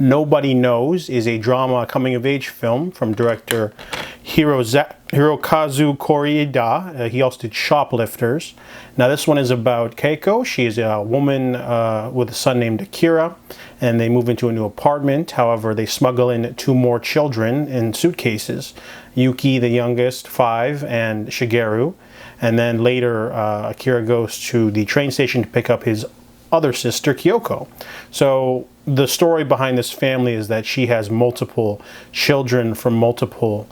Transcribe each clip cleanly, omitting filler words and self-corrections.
Nobody Knows is a drama coming-of-age film from director Hirokazu Kore-eda. He also did Shoplifters. Now this one is about Keiko. She is a woman with a son named Akira, and they move into a new apartment. However, they smuggle in 2 more children in suitcases. Yuki, the youngest, 5, and Shigeru. And then later, Akira goes to the train station to pick up his other sister, Kyoko. So the story behind this family is that she has multiple children from multiple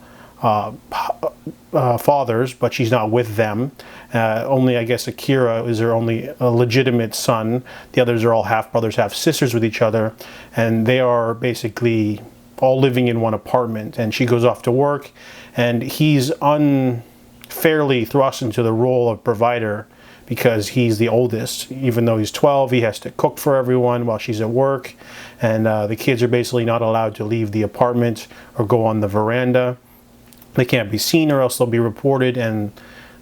fathers, but she's not with them. Only, I guess, Akira is her only legitimate son. The others are all half-brothers, half-sisters with each other, and they are basically all living in one apartment. And she goes off to work, and he's unfairly thrust into the role of provider because he's the oldest. Even though he's 12, he has to cook for everyone while she's at work, and the kids are basically not allowed to leave the apartment or go on the veranda. They can't be seen or else they'll be reported, and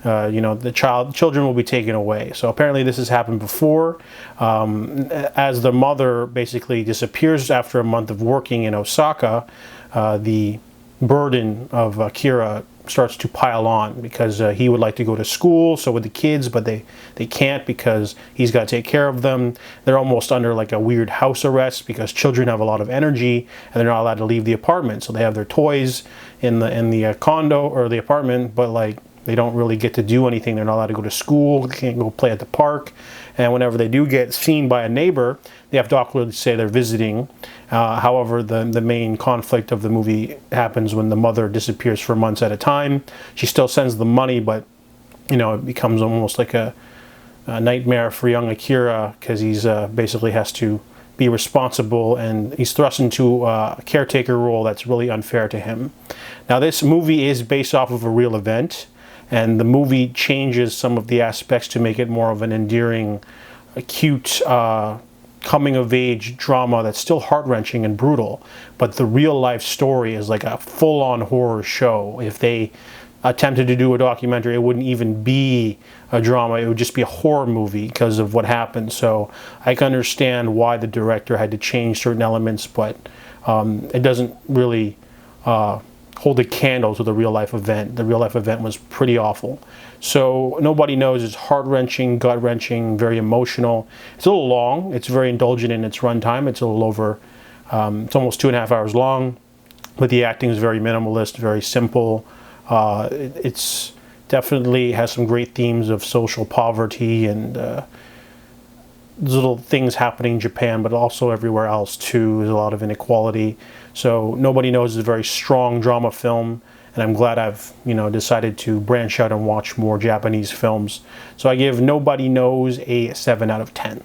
you know, the children will be taken away. So apparently this has happened before. As the mother basically disappears after a month of working in Osaka, the burden of Akira starts to pile on because he would like to go to school, so with the kids, but they can't because he's got to take care of them. They're almost under like a weird house arrest because children have a lot of energy and they're not allowed to leave the apartment. So they have their toys in the condo or the apartment, but like they don't really get to do anything. They're not allowed to go to school, they can't go play at the park. And whenever they do get seen by a neighbor, they have to awkwardly say they're visiting. However, the main conflict of the movie happens when the mother disappears for months at a time. She still sends the money, but you know, it becomes almost like a nightmare for young Akira because he's basically has to be responsible, and he's thrust into a caretaker role that's really unfair to him. Now, this movie is based off of a real event, and the movie changes some of the aspects to make it more of an endearing, cute, coming-of-age drama that's still heart-wrenching and brutal. But the real-life story is like a full-on horror show. If they attempted to do a documentary, it wouldn't even be a drama. It would just be a horror movie because of what happened. So I can understand why the director had to change certain elements, but it doesn't really hold a candle to the real-life event. The real-life event was pretty awful. So Nobody Knows is heart-wrenching, gut-wrenching, very emotional. It's a little long. It's very indulgent in its runtime. It's a little over, it's almost 2.5 hours long, but the acting is very minimalist, very simple. It's definitely has some great themes of social poverty and little things happening in Japan, but also everywhere else too. There's a lot of inequality. So Nobody Knows is a very strong drama film, and I'm glad I've, you know, decided to branch out and watch more Japanese films. So I give Nobody Knows a 7 out of 10.